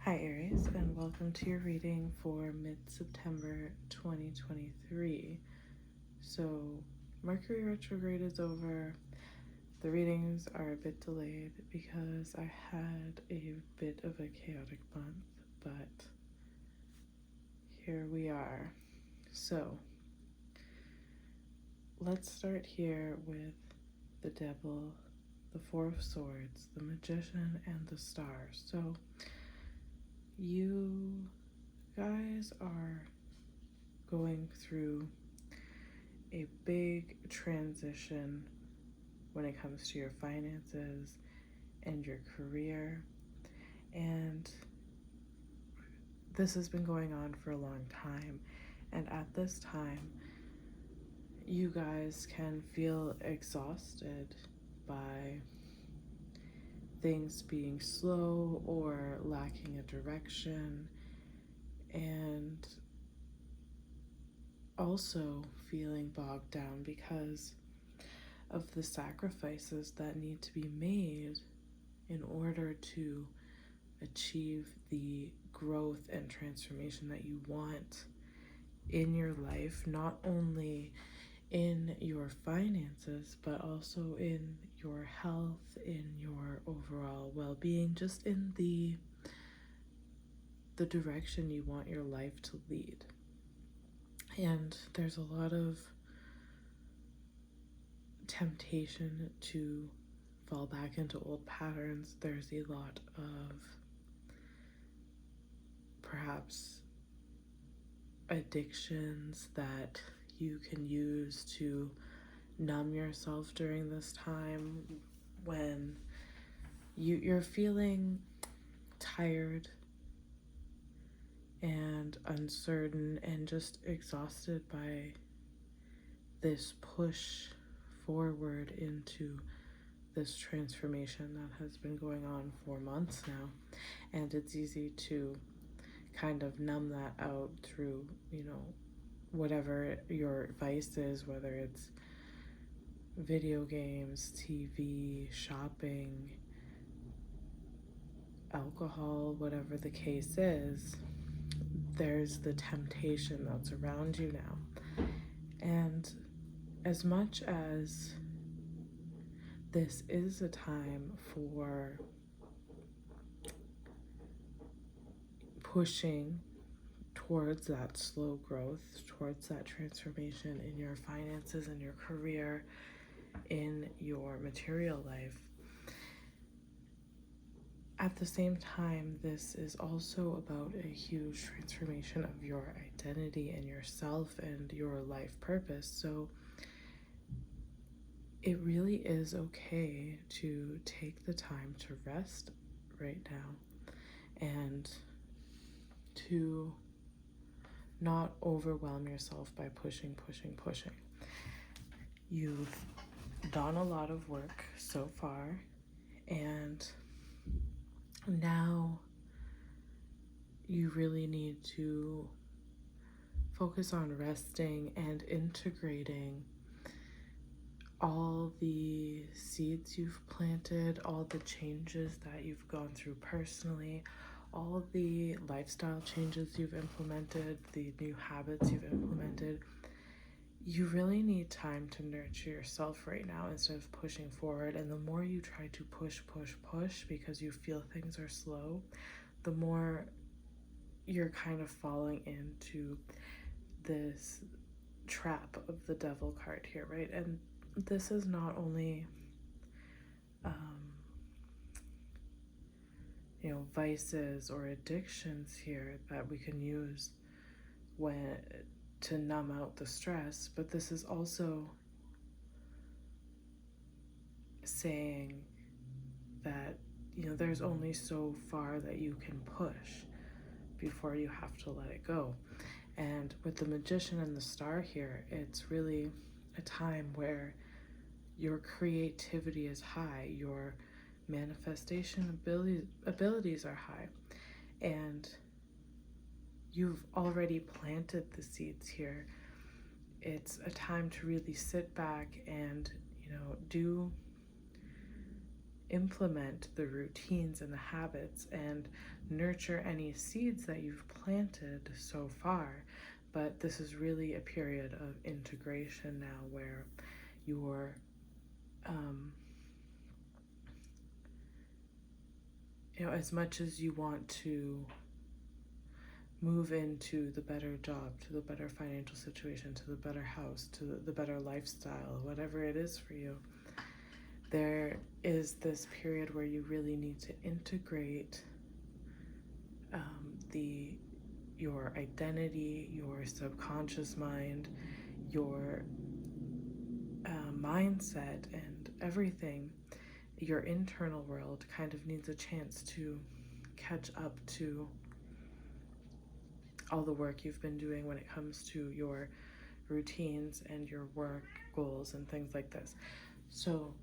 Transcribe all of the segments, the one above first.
Hi Aries, and welcome to your reading for mid-September 2023. So Mercury retrograde is over. The readings are a bit delayed because I had a bit of a chaotic month, but here we are. So let's start here with the Devil, the Four of Swords, the Magician, and the Star. So you guys are going through a big transition when it comes to your finances and your career, and this has been going on for a long time, and at this time you guys can feel exhausted by things being slow or lacking a direction, and also feeling bogged down because of the sacrifices that need to be made in order to achieve the growth and transformation that you want in your life, not only in your finances, but also in your health, in your overall well-being, just in the direction you want your life to lead. And there's a lot of temptation to fall back into old patterns. There's a lot of perhaps addictions that you can use to numb yourself during this time when you're feeling tired and uncertain and just exhausted by this push forward into this transformation that has been going on for months now. And it's easy to kind of numb that out through, whatever your vice is, whether it's video games, TV, shopping, alcohol, whatever the case is. There's the temptation that's around you now. And as much as this is a time for pushing towards that slow growth, towards that transformation in your finances, in your career, in your material life, at the same time, this is also about a huge transformation of your identity and yourself and your life purpose. So it really is okay to take the time to rest right now and to not overwhelm yourself by pushing. You've done a lot of work so far, and now you really need to focus on resting and integrating all the seeds you've planted, all the changes that you've gone through personally, all the lifestyle changes you've implemented, the new habits you've implemented. You really need time to nurture yourself right now instead of pushing forward. And the more you try to push because you feel things are slow, the more you're kind of falling into this trap of the Devil card here, right? And this is not only vices or addictions here that we can use to numb out the stress, but this is also saying that there's only so far that you can push before you have to let it go. And with the Magician and the Star here, it's really a time where your creativity is high, your manifestation abilities are high, and you've already planted the seeds here. It's a time to really sit back and do implement the routines and the habits and nurture any seeds that you've planted so far. But this is really a period of integration now where you're as much as you want to move into the better job, to the better financial situation, to the better house, to the better lifestyle, whatever it is for you, there is this period where you really need to integrate your identity, your subconscious mind, your mindset, and everything. Your internal world kind of needs a chance to catch up to all the work you've been doing when it comes to your routines and your work goals and things like this. So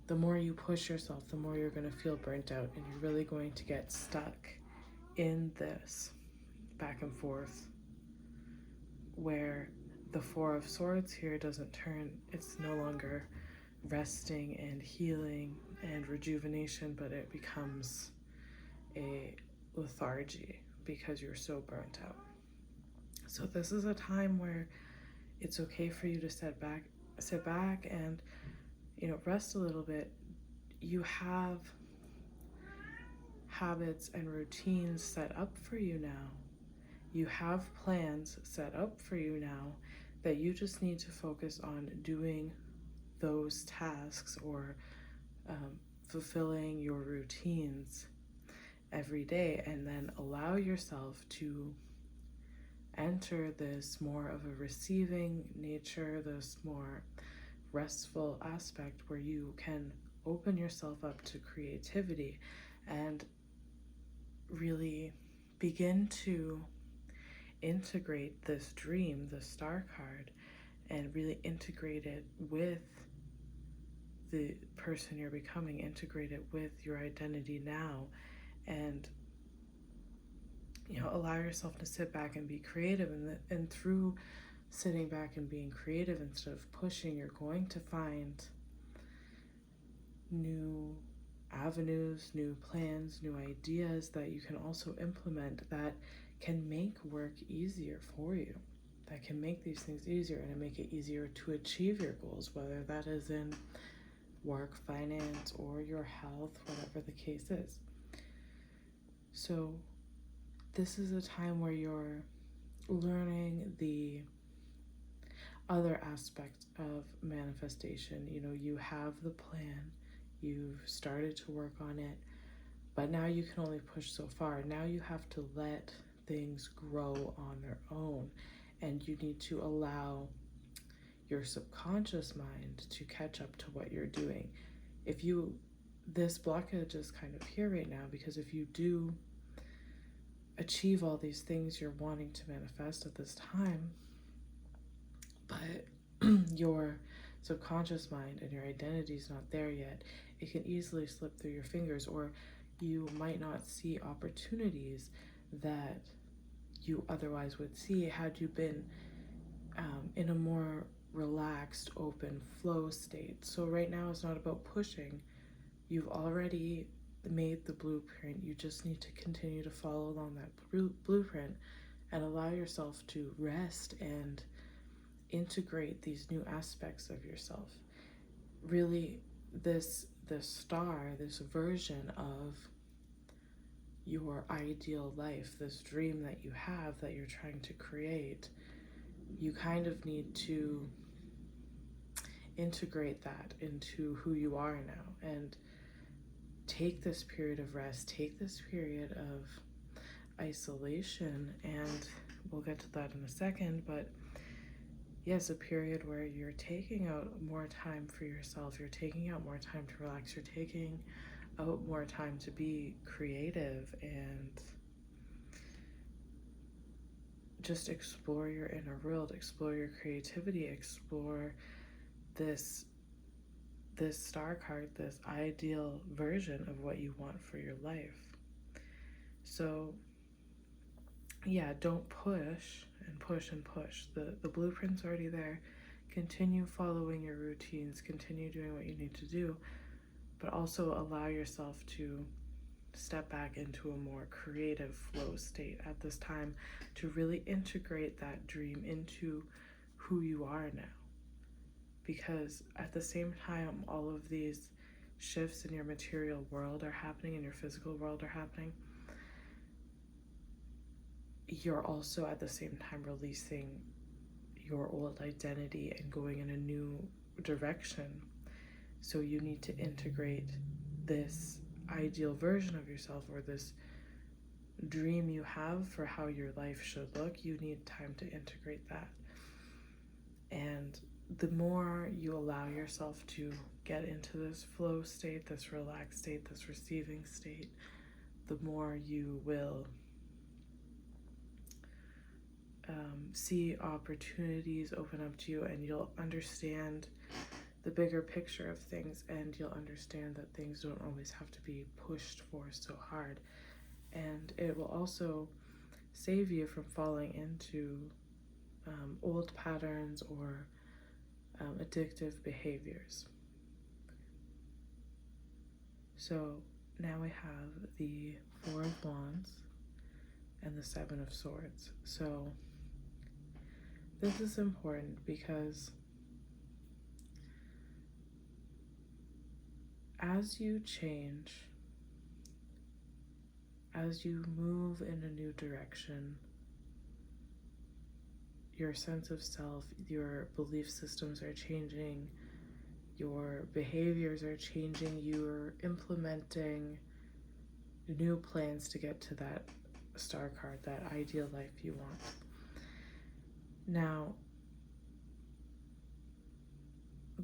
the more you push yourself, the more you're going to feel burnt out, and you're really going to get stuck in this back and forth where the Four of Swords here doesn't turn, it's no longer resting and healing and rejuvenation, but it becomes a lethargy because you're so burnt out. So this is a time where it's okay for you to sit back and rest a little bit. You have habits and routines set up for you now. You have plans set up for you now that you just need to focus on doing those tasks or fulfilling your routines every day, and then allow yourself to enter this more of a receiving nature, this more restful aspect where you can open yourself up to creativity and really begin to integrate this dream, the Star card, and really integrate it with the person you're becoming, integrate it with your identity now, and allow yourself to sit back and be creative. And through sitting back and being creative instead of pushing, you're going to find new avenues, new plans, new ideas that you can also implement that can make work easier for you, that can make these things easier and make it easier to achieve your goals, whether that is in work, finance, or your health, whatever the case is. So this is a time where you're learning the other aspect of manifestation. You have the plan, you've started to work on it, but now you can only push so far. Now you have to let things grow on their own, and you need to allow your subconscious mind to catch up to what you're doing. This blockage is kind of here right now because if you do achieve all these things you're wanting to manifest at this time, but your subconscious mind and your identity is not there yet, it can easily slip through your fingers, or you might not see opportunities that you otherwise would see had you been in a more relaxed, open flow state. So right now it's not about pushing. You've already made the blueprint. You just need to continue to follow along that blueprint and allow yourself to rest and integrate these new aspects of yourself. Really, this star, this version of your ideal life, this dream that you have that you're trying to create, you kind of need to integrate that into who you are now and take this period of rest, take this period of isolation, and we'll get to that in a second, but yes, a period where you're taking out more time for yourself, you're taking out more time to relax, you're taking out more time to be creative and just explore your inner world, explore your creativity, explore this star card, this ideal version of what you want for your life. So yeah, don't push and push and push. The blueprint's already there. Continue following your routines, continue doing what you need to do, but also allow yourself to step back into a more creative flow state at this time to really integrate that dream into who you are now. Because at the same time, all of these shifts in your material world are happening, in your physical world are happening, you're also at the same time releasing your old identity and going in a new direction. So you need to integrate this ideal version of yourself, or this dream you have for how your life should look. You need time to integrate that. And the more you allow yourself to get into this flow state, this relaxed state, this receiving state, the more you will see opportunities open up to you, and you'll understand the bigger picture of things, and you'll understand that things don't always have to be pushed for so hard. And it will also save you from falling into old patterns or addictive behaviors. So now we have the Four of Wands and the Seven of Swords. So this is important because as you change, as you move in a new direction, your sense of self, your belief systems are changing, your behaviors are changing, you're implementing new plans to get to that star card, that ideal life you want. Now,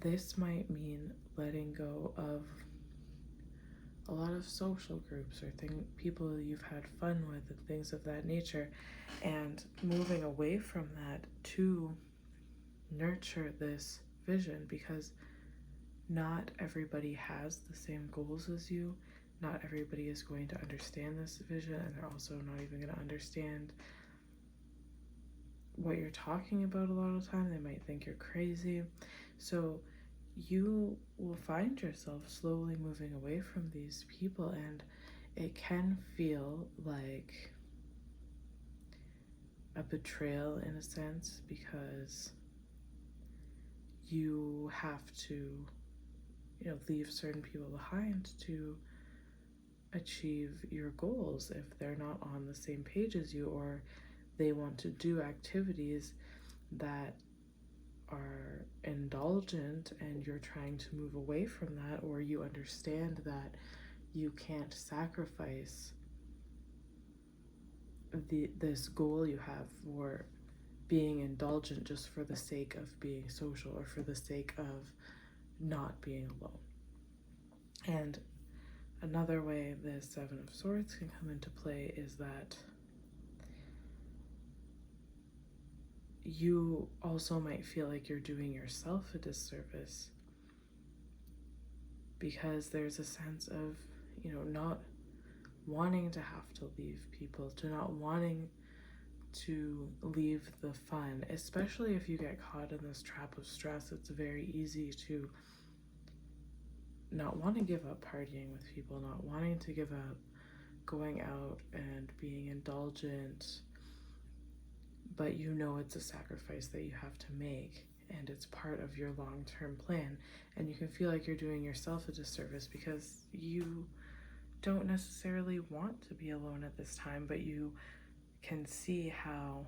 this might mean letting go of a lot of social groups or people you've had fun with and things of that nature, and moving away from that to nurture this vision, because not everybody has the same goals as you. Not everybody is going to understand this vision, and they're also not even going to understand what you're talking about a lot of the time. They might think you're crazy. So you will find yourself slowly moving away from these people, and it can feel like a betrayal in a sense, because you have to, leave certain people behind to achieve your goals if they're not on the same page as you, or they want to do activities that are indulgent and you're trying to move away from that, or you understand that you can't sacrifice this goal you have for being indulgent just for the sake of being social or for the sake of not being alone. And another way the Seven of Swords can come into play is that you also might feel like you're doing yourself a disservice, because there's a sense of, not wanting to have to leave people, to not wanting to leave the fun, especially if you get caught in this trap of stress. It's very easy to not want to give up partying with people, not wanting to give up going out and being indulgent, but it's a sacrifice that you have to make, and it's part of your long-term plan, and you can feel like you're doing yourself a disservice because you don't necessarily want to be alone at this time, but you can see how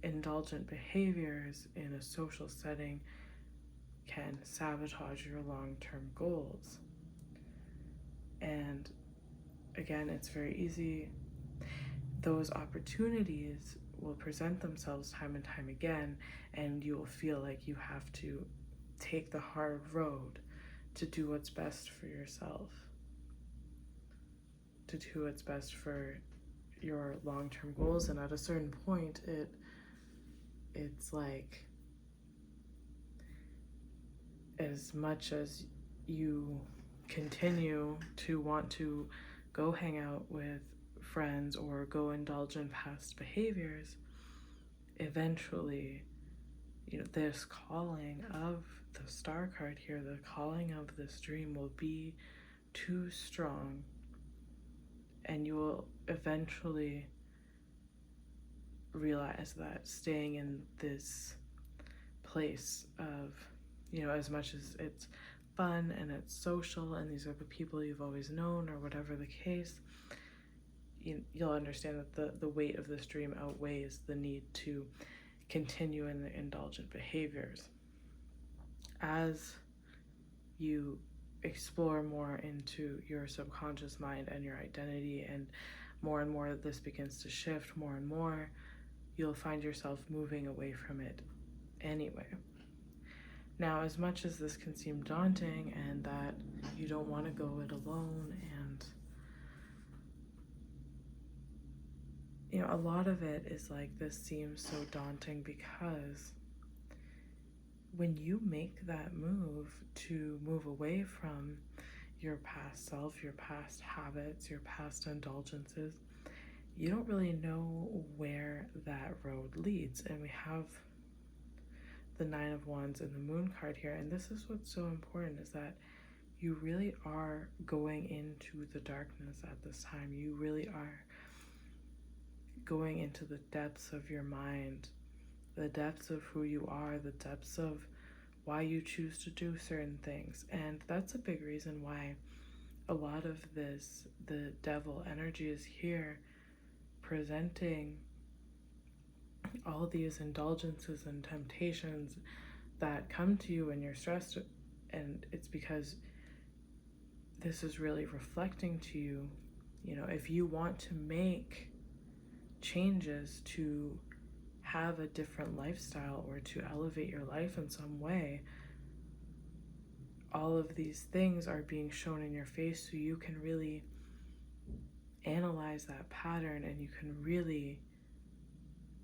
indulgent behaviors in a social setting can sabotage your long-term goals. And again, it's very easy. Those opportunities will present themselves time and time again, and you will feel like you have to take the hard road to do what's best for yourself, to do what's best for your long-term goals. And at a certain point, it's like, as much as you continue to want to go hang out with friends or go indulge in past behaviors, eventually this calling of the Star card here, the calling of this dream will be too strong, and you will eventually realize that staying in this place of, as much as it's fun and it's social and these are the people you've always known or whatever the case, you'll understand that the weight of this dream outweighs the need to continue in the indulgent behaviors. As you explore more into your subconscious mind and your identity, and more this begins to shift more and more, you'll find yourself moving away from it anyway. Now, as much as this can seem daunting and that you don't want to go it alone, and a lot of it is like, this seems so daunting because when you make that move to move away from your past self, your past habits, your past indulgences, you don't really know where that road leads. And we have the Nine of Wands and the Moon card here, and this is what's so important, is that you really are going into the darkness at this time. You really are going into the depths of your mind, the depths of who you are, the depths of why you choose to do certain things. And that's a big reason why a lot of this, the devil energy, is here presenting all these indulgences and temptations that come to you when you're stressed. And it's because this is really reflecting to you, if you want to make changes to have a different lifestyle or to elevate your life in some way, all of these things are being shown in your face, so you can really analyze that pattern, and you can really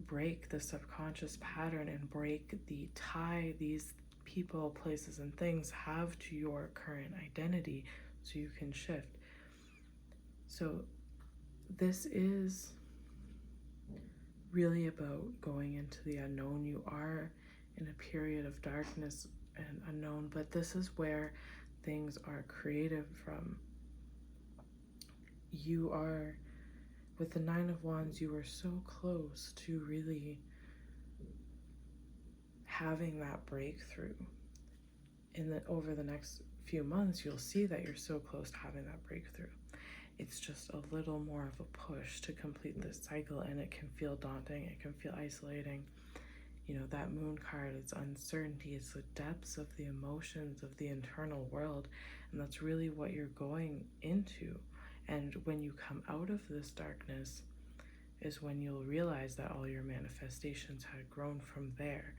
break the subconscious pattern and break the tie these people, places, and things have to your current identity, so you can shift. So this is really about going into the unknown. You are in a period of darkness and unknown, but this is where things are created from. You are, with the Nine of Wands, you are so close to really having that breakthrough. Over the next few months, you'll see that you're so close to having that breakthrough. It's just a little more of a push to complete this cycle, and it can feel daunting, it can feel isolating. That Moon card, it's uncertainty, it's the depths of the emotions of the internal world, and that's really what you're going into. And when you come out of this darkness is when you'll realize that all your manifestations had grown from there.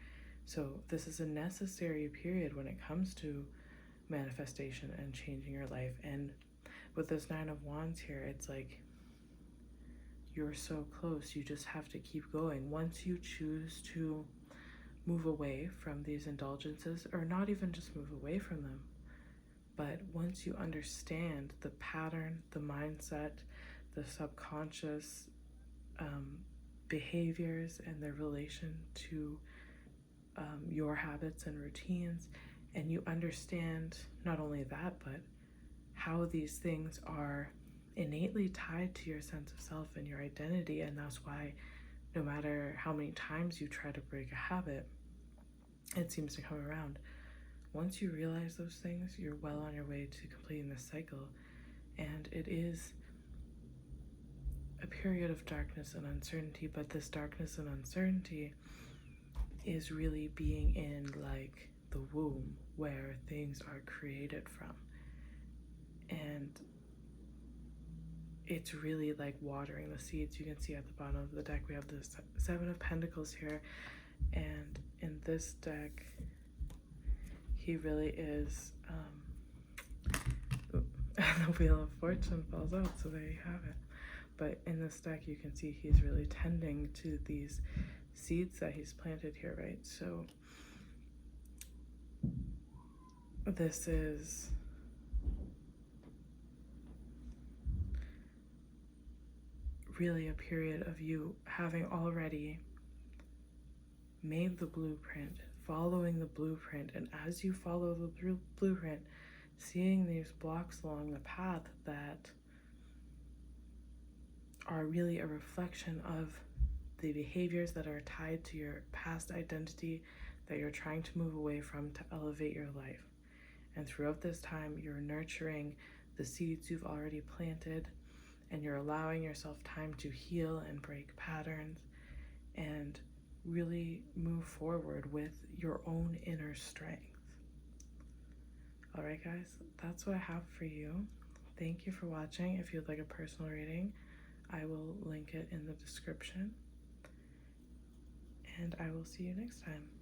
So this is a necessary period when it comes to manifestation and changing your life. And with this Nine of Wands here, it's like you're so close. You just have to keep going. Once you choose to move away from these indulgences, or not even just move away from them, but once you understand the pattern, the mindset, the subconscious behaviors and their relation to your habits and routines, and you understand not only that, but how these things are innately tied to your sense of self and your identity. And that's why no matter how many times you try to break a habit, it seems to come around. Once you realize those things, you're well on your way to completing this cycle. And it is a period of darkness and uncertainty, but this darkness and uncertainty is really being in like the womb where things are created from. And it's really like watering the seeds. You can see at the bottom of the deck we have the Seven of Pentacles here, and in this deck he really is the Wheel of Fortune falls out, so there you have it. But in this deck you can see he's really tending to these seeds that he's planted here, right? So this is really a period of you having already made the blueprint following the blueprint, and as you follow the blueprint, seeing these blocks along the path that are really a reflection of the behaviors that are tied to your past identity that you're trying to move away from to elevate your life. And throughout this time, you're nurturing the seeds you've already planted, and you're allowing yourself time to heal and break patterns and really move forward with your own inner strength. All right, guys, that's what I have for you. Thank you for watching. If you'd like a personal reading, I will link it in the description. And I will see you next time.